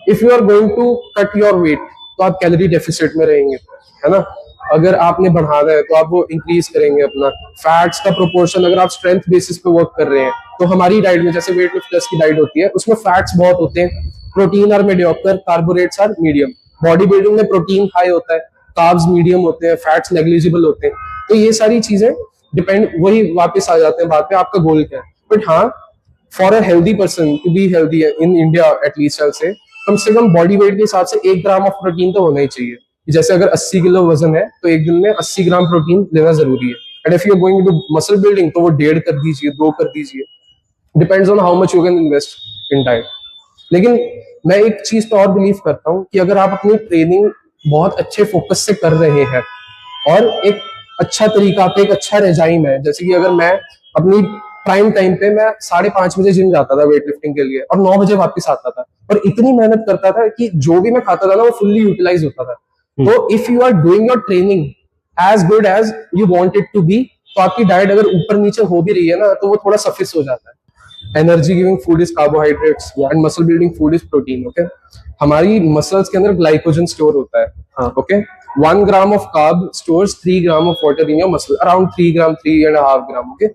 [SPEAKER 1] if you are going to cut your weight तो आप कैलोरी डेफिसिट में रहेंगे, है ना। अगर आपने बढ़ाना है तो आप वो इंक्रीज करेंगे अपना। फैट्स का प्रोपोर्शन, अगर आप स्ट्रेंथ बेसिस पे वर्क कर रहे हैं तो हमारी डाइट में, जैसे वेट लिफ्टर्स की डाइट होती है, उसमें फैट्स बहुत होते हैं, protein are mediocre, carbohydrates are medium. Body building में प्रोटीन हाई होता है, कार्ब्स मीडियम होते हैं, फैट्स नेग्लिजिबल होते हैं। तो ये सारी चीजें डिपेंड, वही वापस आ जाते हैं बात पे, आपका गोल क्या है। बट हाँ, for a healthy person to be healthy in India at least, से कम बॉडी वेट के हिसाब से 1 ग्राम ऑफ प्रोटीन तो होना ही चाहिए। जैसे अगर 80 किलो वजन है तो एक दिन में 80 ग्राम प्रोटीन लेना जरूरी है। And if you are going to muscle building तो वो 1.5 कर दीजिए, 2 कर दीजिए, depends on how much you can invest in diet. लेकिन मैं एक चीज तो और बिलीव करता हूँ कि अगर आप अपनी ट्रेनिंग बहुत अच्छे फोकस से कर रहे हैं और एक अच्छा तरीका पे, एक अच्छा रेजाइम है, जैसे कि अगर मैं अपनी प्राइम टाइम पे मैं 5:30 बजे जिम जाता था वेट लिफ्टिंग के लिए और 9 बजे वापस आता था और इतनी मेहनत करता था कि जो भी मैं खाता था ना वो फुल्ली यूटिलाइज होता था। तो if you are doing your training as good as you want it to be, तो आपकी डाइट अगर ऊपर नीचे हो भी रही है ना तो वो थोड़ा सफिस हो जाता है। Energy giving food is carbohydrates and muscle building food is protein. Okay, हमारी मसल्स के अंदर ग्लाइकोजन स्टोर होता है। Okay, 1 gram of carb stores 3 gram of water in your muscle, around 3 gram, 3.5 gram. Okay,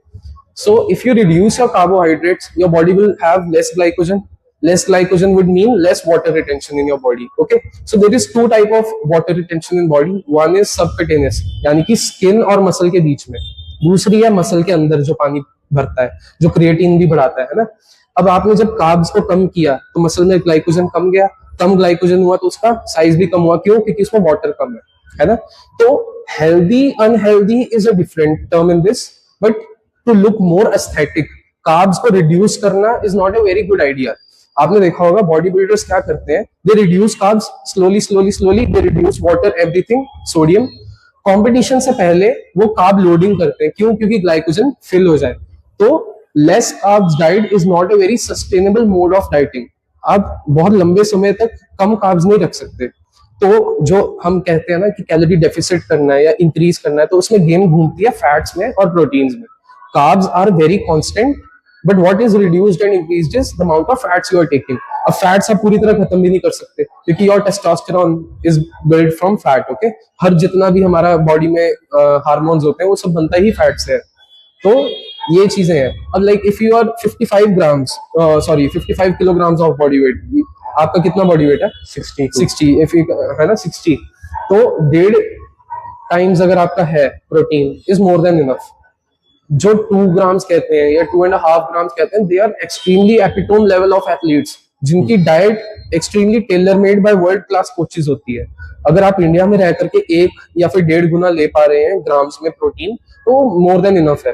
[SPEAKER 1] so if you reduce your carbohydrates, your body will have less glycogen. Less glycogen would mean less water retention in your body. Okay, so there is 2 type of water retention in body. One is subcutaneous, यानी कि स्किन और मसल के बीच में। दूसरी है मसल के अंदर जो पानी भरता है, जो क्रिएटिन भी बढ़ाता है ना। अब आपने जब कार्ब्स को कम किया तो मसल में ग्लाइकोजन कम गया, कम ग्लाइकोजन हुआ तो उसका साइज भी कम हुआ। क्यों? क्योंकि उसमें वाटर कम है ना। तो healthy unhealthy is a different term in this, but to look more aesthetic, carbs को रिड्यूस करना is not a very good idea. आपने देखा होगा बॉडी बिल्डर्स क्या करते हैं, they reduce carbs slowly slowly slowly, they reduce water, everything, sodium. Competition से पहले वो कार्ब लोडिंग करते हैं। क्यों? क्योंकि ग्लाइकोजन फिल हो जाए। तो less carbs diet is not a very sustainable mode of dieting. आप बहुत लंबे समय तक कम कार्ब्स नहीं रख सकते। तो जो हम कहते हैं ना कि कैलोरी डेफिसिट करना है या इंक्रीज करना है, तो उसमें गेम घूमती है फैट्स में और प्रोटीन्स में। Carbs are very constant, but what is reduced and increased is the amount of fats you are taking. अब फैट्स आप पूरी तरह खत्म भी नहीं कर सकते क्योंकि your testosterone is build from fat. Okay, हर जितना भी हमारा बॉडी में हार्मोन्स होते हैं वो सब बनता ही फैट से है। तो ये चीजें हैं। अब like if you are 55 kilograms of body weight, आपका कितना बॉडी वेट है? 60 इफ यू है ना 60, तो 1.5 टाइम्स अगर आपका है protein is more than enough. जो 2 ग्राम्स कहते हैं या 2.5 ग्राम्स कहते हैं, they are extremely epitome level of athletes जिनकी diet extremely tailor made by world class coaches होती है। अगर आप इंडिया में रह करके 1 या फिर 1.5 गुना ले पा रहे हैं ग्राम्स में प्रोटीन, तो मोर देन इनफ है।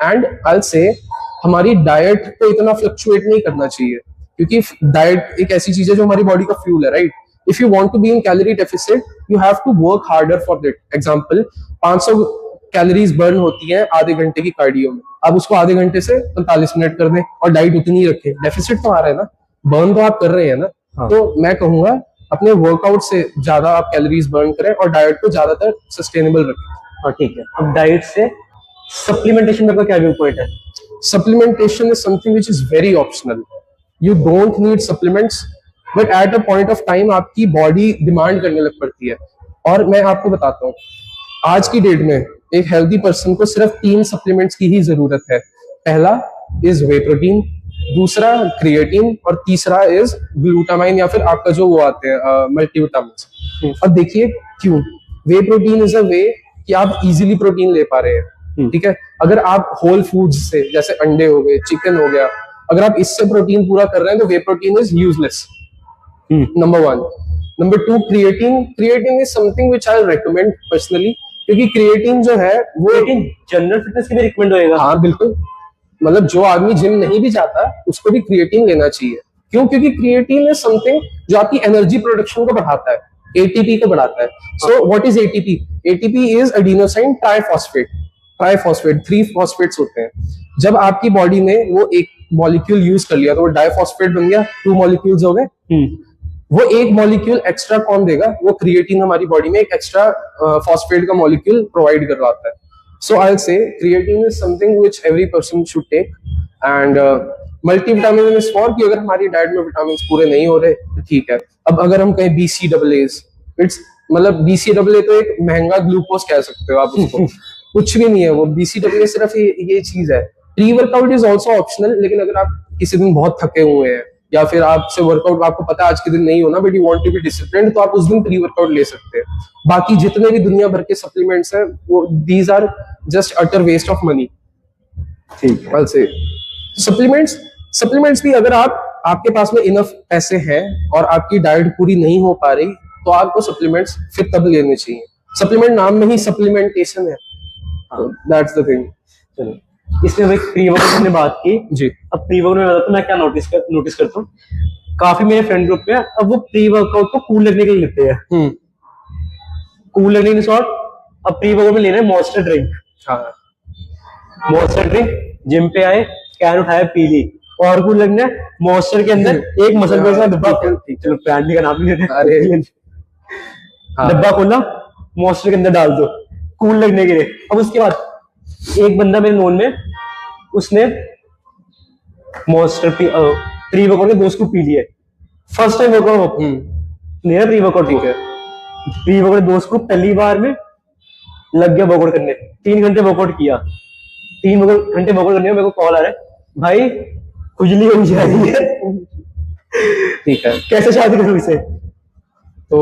[SPEAKER 1] एंड आई से हमारी डाइट को इतना फ्लक्चुएट नहीं करना चाहिए क्योंकि डाइट एक ऐसी चीज है जो हमारी बॉडी का फ्यूल है, right. If you want to be in calorie deficit, you have to work harder for that. Example, 500 calories burn होती है आधे घंटे की कार्डियो में, आप उसको आधे घंटे से 45 मिनट कर दें और डाइट उतनी रखें, डेफिसिट तो आ रहा है ना, बर्न तो आप कर रहे हैं ना। हाँ। तो मैं कहूंगा अपने वर्कआउट से ज्यादा आप कैलोरीज बर्न करें और डाइट को ज्यादातर सस्टेनेबल रखें।
[SPEAKER 2] हाँ ठीक है। अब डाइट से सप्लीमेंटेशन का क्या व्यू पॉइंट है?
[SPEAKER 1] Supplementation is something which is very optional. You don't need supplements, but at a point of time आपकी बॉडी डिमांड करने लग पड़ती है। और मैं आपको बताता हूँ, आज की डेट में एक हेल्दी पर्सन को सिर्फ 3 सप्लीमेंट्स की ही जरूरत है। पहला इज वे प्रोटीन, दूसरा क्रिएटिन और तीसरा इज ग्लूटामाइन या फिर आपका जो वो आते हैं मल्टीविटामिन। और देखिए क्यों, वे प्रोटीन इज अ वे कि आप इजीली प्रोटीन ले पा रहे हैं, ठीक है। अगर आप होल फूड्स से, जैसे अंडे हो गए, चिकन हो गया, अगर आप इससे प्रोटीन पूरा कर रहे हैं तो whey protein is useless, number 1। Number 2, creatine is something which I recommend personally, क्योंकि क्रिएटिन जो है वो
[SPEAKER 2] जनरल फिटनेस के लिए रिकमेंड होएगा।
[SPEAKER 1] हाँ बिल्कुल, मतलब जो आदमी जिम नहीं भी जाता उसको भी क्रिएटिन लेना चाहिए। क्यों? क्योंकि क्रिएटिन इज समथिंग जो आपकी एनर्जी प्रोडक्शन को बढ़ाता है, एटीपी को बढ़ाता है। So what is ATP? ATP is adenosine triphosphate. 3 phosphates होते हैं। जब आपकी बॉडी ने वो एक मॉलिक्यूल यूज कर लिया तो वो डाइफॉस्फेट बन गया, 2 मॉलिक्यूल्स हो गए। वो एक मॉलिक्यूल एक्स्ट्रा कौन देगा? वो क्रिएटिन हमारी बॉडी में एक एक्स्ट्रा फॉस्फेट का मॉलिक्यूल प्रोवाइड कर रहा है। So I will say creatine is something which every person should take. And multivitamin is for कि अगर हमारी डाइट में विटामिन पूरे नहीं हो रहे तो ठीक है। अब अगर हम कहें BCAAs, इट्स मतलब BCAA तो एक महंगा ग्लूकोज कह सकते हो आप उसको। कुछ भी नहीं है वो, BCAA सिर्फ ये चीज है। Pre workout is also optional, लेकिन अगर आप किसी दिन बहुत थके हुए हैं या फिर आपसे वर्कआउट आपको पता है आज के दिन नहीं होना, but you want to be discipline, तो आप उस दिन प्री वर्कआउट ले सकते हैं। बाकी जितने भी दुनिया भर के सप्लीमेंट्स हैं वो these are just utter waste of money.
[SPEAKER 2] ठीक है।
[SPEAKER 1] से सप्लीमेंट्स सप्लीमेंट्स भी अगर आपके पास में इनफ पैसे हैं और आपकी डाइट पूरी नहीं हो पा रही, तो आपको सप्लीमेंट्स फिर तब लेने चाहिए। सप्लीमेंट नाम में ही सप्लीमेंटेशन है, दैट्स द थिंग।
[SPEAKER 2] चलो, इसमें भाई प्री वर्कआउट हमने बात की
[SPEAKER 1] जी।
[SPEAKER 2] अब प्री वर्कआउट में बताता हूँ मैं क्या नोटिस करता हूँ। काफी मेरे फ्रेंड ग्रुप में अब वो प्री वर्कआउट को कूल लगने के लिए लेते हैं। कूल लगने की शॉर्ट, अब प्री वर्कआउट में ले रहे हैं मॉन्स्टर ड्रिंक।
[SPEAKER 1] हाँ,
[SPEAKER 2] मॉन्स्टर ड्रिंक, जिम पे आए, कैन उठाया, पी ली। और कूल लगना है, मॉन्स्टर के अंदर एक मसल बेस का डब्बा खोल, चलो ब्रांड का नाम नहीं लेते,
[SPEAKER 1] अरे हाँ।
[SPEAKER 2] डब्बा खोला, मॉन्स्टर के अंदर डाल दो, कूल लगने के लिए। अब उसके बाद एक बंदा मेरे नोन में, उसने मॉन्स्टर प्री वर्कआउट के 2 स्कूप पी लिए। फर्स्ट टाइम वर्कआउट नहीं है प्री वर्कआउट, ठीक है। प्री वर्कआउट 2 स्कूप पहली बार में लग गया वर्कआउट करने। 3 घंटे वर्कआउट किया, 3 घंटे वर्कआउट करने में मेरे को कॉल आ रहा है, भाई खुजली हो जा रही है।
[SPEAKER 1] ठीक है,
[SPEAKER 2] कैसे शादी करूं इसे?
[SPEAKER 1] तो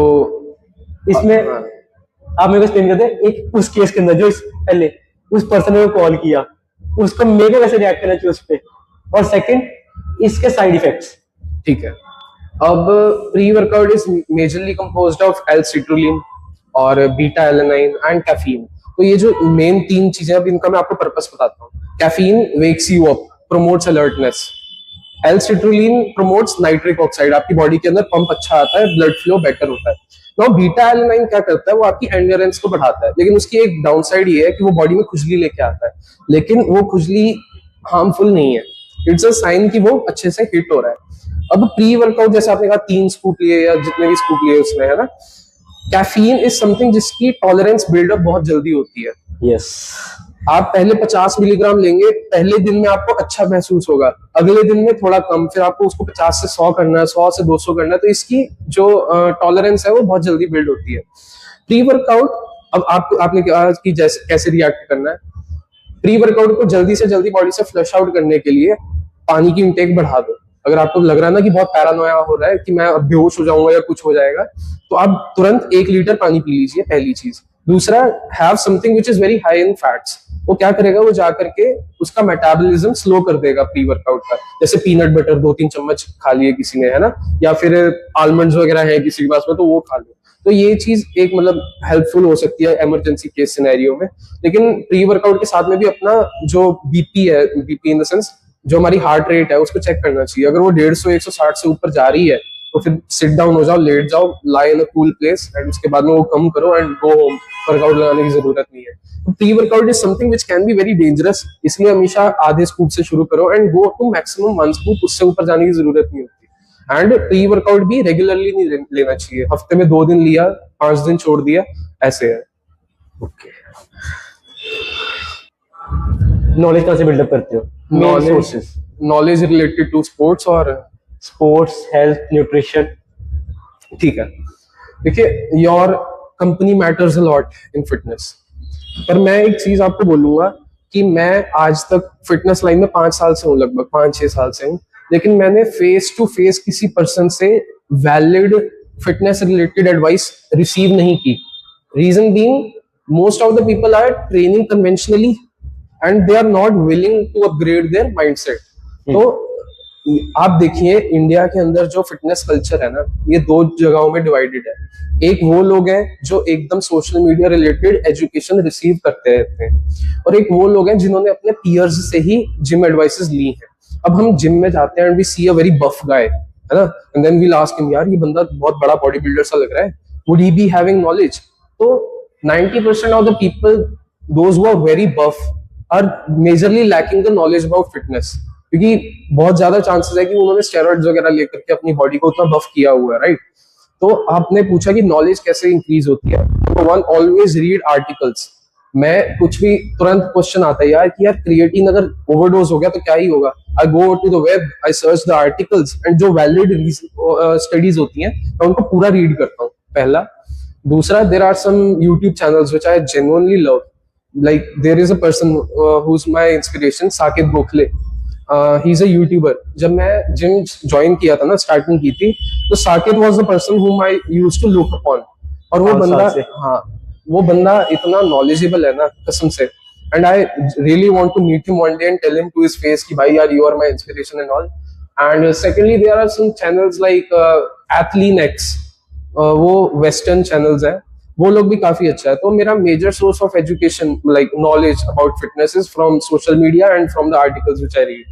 [SPEAKER 2] इसमें आप मेरे को एक्सप्लेन करते हैं, एक उस केस के अंदर जो पहले उस पर्सन ने कॉल किया, उसको मेरे को कैसे रिएक्ट करना चाहिए उस पे, और सेकंड इसके साइड इफेक्ट्स।
[SPEAKER 1] ठीक है। अब pre workout is majorly composed of L-citrulline और बीटा एलेनाइन एंड कैफीन। तो ये जो मेन 3 चीजें, अब इनका मैं आपको पर्पस बताता हूँ। Caffeine wakes you up, promotes alertness. L-citrulline promotes nitric oxide, आपकी बॉडी के अंदर पंप अच्छा आता है, ब्लड फ्लो बेटर होता है। तो बीटा एलेनाइन क्या करता है, वो आपकी एंड्योरेंस को बढ़ाता है, लेकिन उसकी एक डाउन साइड ये है कि वो बॉडी में खुजली लेके आता है, लेकिन वो खुजली हार्मफुल नहीं है। इट्स अ साइन कि वो अच्छे से हिट हो रहा है। अब प्री वर्कआउट जैसे आपने कहा 3 स्कूप लिए या जितने भी स्कूप लिए उसमें, है ना, कैफीन इज समथिंग जिसकी टॉलरेंस बिल्डअप बहुत जल्दी होती है।
[SPEAKER 2] यस,
[SPEAKER 1] आप पहले 50 मिलीग्राम लेंगे, पहले दिन में आपको अच्छा महसूस होगा, अगले दिन में थोड़ा कम, फिर आपको उसको 50 से 100 करना है, 100 से 200 करना है, तो इसकी जो टॉलरेंस है वो बहुत जल्दी बिल्ड होती है। प्री वर्कआउट, अब आपने कहा कि जैसे कैसे रिएक्ट करना है। प्री वर्कआउट को जल्दी से जल्दी बॉडी से फ्लश आउट करने के लिए पानी की इंटेक बढ़ा दो। अगर आपको लग रहा है ना कि बहुत पैरानोया हो रहा है कि मैं अब बेहोश हो जाऊंगा या कुछ हो जाएगा, तो आप तुरंत 1 लीटर पानी पी लीजिए, पहली चीज। दूसरा, have something which is very high in fats. वो क्या करेगा, वो जाकर के उसका मेटाबॉलिज्म स्लो कर देगा प्री वर्कआउट का। जैसे पीनट बटर 2-3 चम्मच खा लिए किसी ने, है ना, या फिर आलमंड्स वगैरह है किसी के पास में, तो वो खा लो। तो ये चीज एक मतलब हेल्पफुल हो सकती है इमरजेंसी केस सिनेरियो में। लेकिन प्री वर्कआउट के साथ में भी अपना जो बीपी है, बीपी इन द सेंस जो हमारी हार्ट रेट है, उसको चेक करना चाहिए। अगर वो 150-160 से ऊपर जा रही है, तो फिर सिट डाउन हो जाओ, लेट जाओ, लाई इन अ कूल प्लेस, एंड उसके बाद में वो कम करो एंड गो होम। वर्कआउट लगाने की जरूरत नहीं है। तो pre workout is something which can be very dangerous, इसलिए हमेशा आधे स्कूप से शुरू करो and go to maximum 1 scoop, उससे ऊपर जाने की जरूरत नहीं होती। एंड प्री वर्कआउट भी रेगुलरली नहीं लेना चाहिए, हफ्ते में 2 दिन लिया, 5 दिन छोड़ दिया, ऐसे है।
[SPEAKER 2] ओके। नॉलेज कहाँ से बिल्डअप करते हो?
[SPEAKER 1] नॉलेज रिलेटेड टू स्पोर्ट्स और
[SPEAKER 2] स्पोर्ट्स, हेल्थ, न्यूट्रिशन।
[SPEAKER 1] ठीक है, देखिए, your company matters a lot in fitness. पर मैं एक चीज आपको बोलूंगा कि मैं आज तक फिटनेस लाइन में 5 साल से हूँ, लगभग 5-6 साल से हूँ, लेकिन मैंने फेस टू फेस किसी पर्सन से valid fitness related advice receive नहीं की। Reason being, most of the people are training conventionally and they are not willing to upgrade their mindset. तो आप देखिए, इंडिया के अंदर जो फिटनेस कल्चर है ना, ये 2 जगहों में डिवाइडेड है। एक वो लोग हैं जो एकदम social media related education receive करते रहते हैं, और एक वो लोग हैं जिन्होंने अपने पीयर्स से ही जिम एडवाइसेस ली हैं। अब हम जिम में जाते हैं and we see a very buff guy, है ना, and then we ask him, यार ये बंदा बहुत बड़ा बॉडी बिल्डर सा लग रहा है, would he be having knowledge? तो 90% of the people, those who are very buff, are majorly lacking the knowledge about fitness, क्योंकि बहुत ज्यादा चांसेस है कि उन्होंने स्टेरॉइड्स वगैरह लेकर के अपनी बॉडी को उतना बफ किया हुआ है, राइट। तो आपने पूछा कि नॉलेज कैसे इंक्रीज होती है। Number 1, always read articles. मैं कुछ भी तुरंत क्वेश्चन आता है यार कि यार क्रिएटिन अगर ओवरडोज हो गया तो क्या ही होगा। I go to the web, I search the articles, and जो वैलिड स्टडीज होती हैं मैं उनको पूरा रीड करता हूँ, पहला। दूसरा, there are some YouTube channels which I genuinely love. Like there is a person who's my inspiration, Saket Gokhale. He's a YouTuber. जब मैं जिम ज्वाइन किया था ना, स्टार्टिंग की थी, तो Saket was the person whom I used to look upon. और वो
[SPEAKER 2] 5
[SPEAKER 1] बंदा,
[SPEAKER 2] साल से।
[SPEAKER 1] हाँ, वो बंदा इतना knowledgeable है ना, कसम से. And I really want to meet him one day and tell him to his face कि भाई यार, you are my inspiration and all. And secondly, there are some channels like Athlean-X. वो वेस्टर्न चैनल्स हैं, वो लोग भी काफी अच्छा है. तो मेरा major source of education, like knowledge about fitness, is from social media and from the articles which I read.